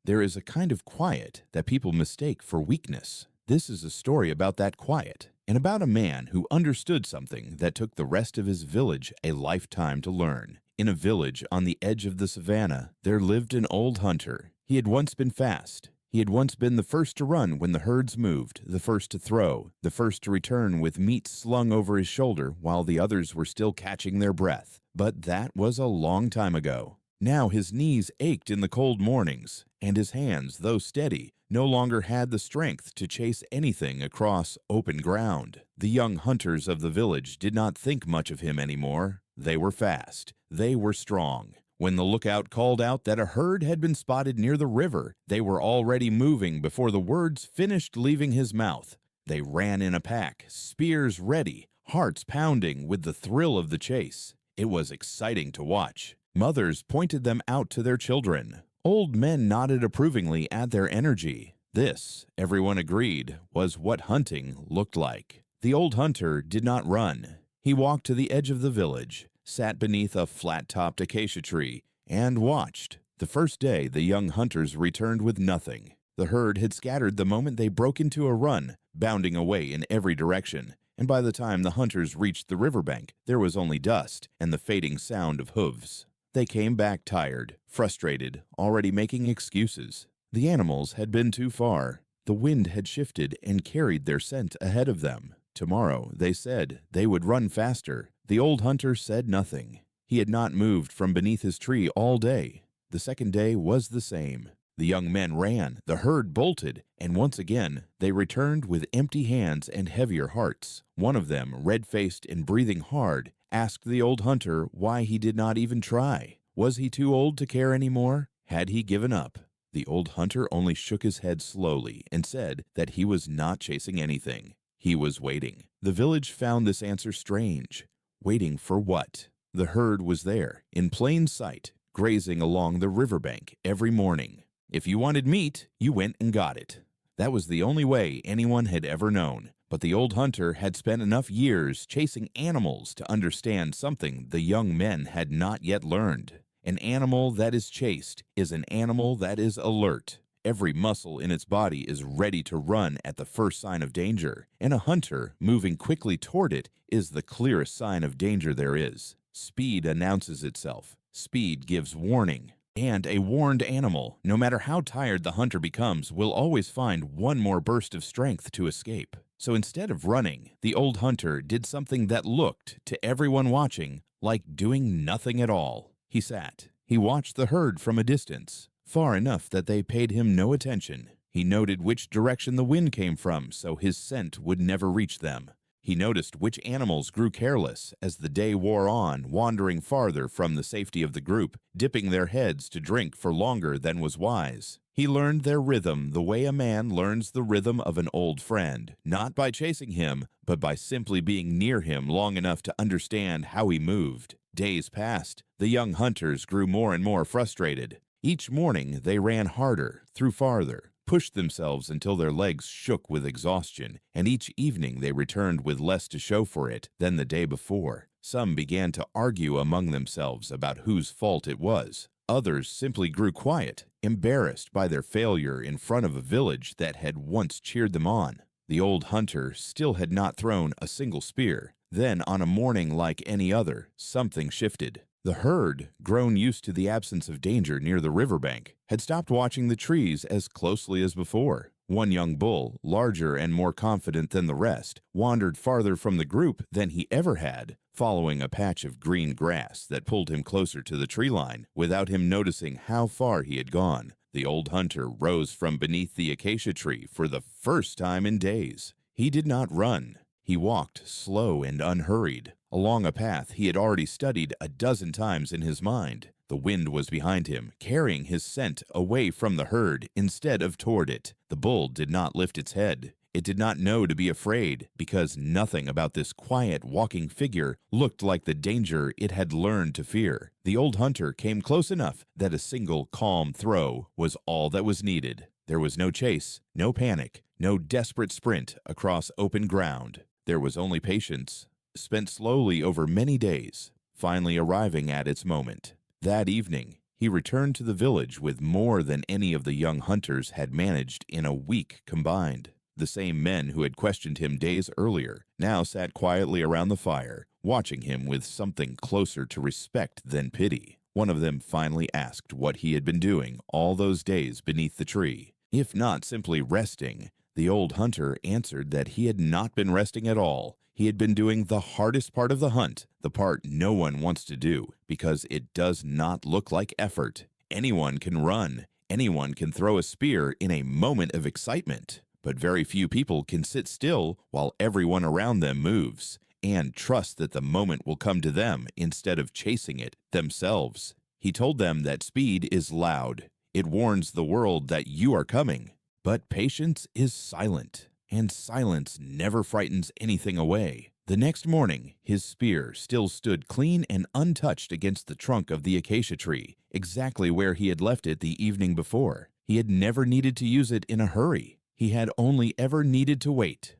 There is a kind of quiet that people mistake for weakness. This is a story about that quiet, and about a man who understood something that took the rest of his village a lifetime to learn. In a village on the edge of the savannah, there lived an old hunter. He had once been fast. He had once been the first to run when the herds moved, the first to throw, the first to return with meat slung over his shoulder while the others were still catching their breath. But that was a long time ago. Now his knees ached in the cold mornings, and his hands, though steady, no longer had the strength to chase anything across open ground. The young hunters of the village did not think much of him anymore. They were fast. They were strong. When the lookout called out that a herd had been spotted near the river, they were already moving before the words finished leaving his mouth. They ran in a pack, spears ready, hearts pounding with the thrill of the chase. It was exciting to watch. Mothers pointed them out to their children. Old men nodded approvingly at their energy. This, everyone agreed, was what hunting looked like. The old hunter did not run. He walked to the edge of the village, sat beneath a flat-topped acacia tree, and watched. The first day, the young hunters returned with nothing. The herd had scattered the moment they broke into a run, bounding away in every direction, and by the time the hunters reached the riverbank, there was only dust and the fading sound of hooves. They came back tired, frustrated, already making excuses. The animals had been too far. The wind had shifted and carried their scent ahead of them. Tomorrow, they said, they would run faster. The old hunter said nothing. He had not moved from beneath his tree all day. The second day was the same. The young men ran, the herd bolted, and once again they returned with empty hands and heavier hearts. One of them, red-faced and breathing hard, asked the old hunter why he did not even try. Was he too old to care anymore? Had he given up? The old hunter only shook his head slowly and said that he was not chasing anything. He was waiting. The village found this answer strange. Waiting for what? The herd was there, in plain sight, grazing along the riverbank every morning. If you wanted meat, you went and got it. That was the only way anyone had ever known. But the old hunter had spent enough years chasing animals to understand something the young men had not yet learned. An animal that is chased is an animal that is alert. Every muscle in its body is ready to run at the first sign of danger, and a hunter moving quickly toward it is the clearest sign of danger there is. Speed announces itself. Speed gives warning. And a warned animal, no matter how tired the hunter becomes, will always find one more burst of strength to escape. So instead of running, the old hunter did something that looked, to everyone watching, like doing nothing at all. He sat. He watched the herd from a distance, far enough that they paid him no attention. He noted which direction the wind came from so his scent would never reach them. He noticed which animals grew careless as the day wore on, wandering farther from the safety of the group, dipping their heads to drink for longer than was wise. He learned their rhythm the way a man learns the rhythm of an old friend, not by chasing him, but by simply being near him long enough to understand how he moved. Days passed. The young hunters grew more and more frustrated. Each morning they ran harder, threw farther, pushed themselves until their legs shook with exhaustion, and each evening they returned with less to show for it than the day before. Some began to argue among themselves about whose fault it was. Others simply grew quiet, embarrassed by their failure in front of a village that had once cheered them on. The old hunter still had not thrown a single spear. Then, on a morning like any other, something shifted. The herd, grown used to the absence of danger near the riverbank, had stopped watching the trees as closely as before. One young bull, larger and more confident than the rest, wandered farther from the group than he ever had, following a patch of green grass that pulled him closer to the tree line without him noticing how far he had gone. The old hunter rose from beneath the acacia tree for the first time in days. He did not run. He walked slow and unhurried, along a path he had already studied a dozen times in his mind. The wind was behind him, carrying his scent away from the herd instead of toward it. The bull did not lift its head. It did not know to be afraid, because nothing about this quiet walking figure looked like the danger it had learned to fear. The old hunter came close enough that a single calm throw was all that was needed. There was no chase, no panic, no desperate sprint across open ground. There was only patience, spent slowly over many days, finally arriving at its moment. That evening, he returned to the village with more than any of the young hunters had managed in a week combined. The same men who had questioned him days earlier now sat quietly around the fire, watching him with something closer to respect than pity. One of them finally asked what he had been doing all those days beneath the tree. If not simply resting, the old hunter answered that he had not been resting at all. He had been doing the hardest part of the hunt, the part no one wants to do, because it does not look like effort. Anyone can run. Anyone can throw a spear in a moment of excitement. But very few people can sit still while everyone around them moves and trust that the moment will come to them instead of chasing it themselves. He told them that speed is loud. It warns the world that you are coming. But patience is silent, and silence never frightens anything away. The next morning, his spear still stood clean and untouched against the trunk of the acacia tree, exactly where he had left it the evening before. He had never needed to use it in a hurry. He had only ever needed to wait.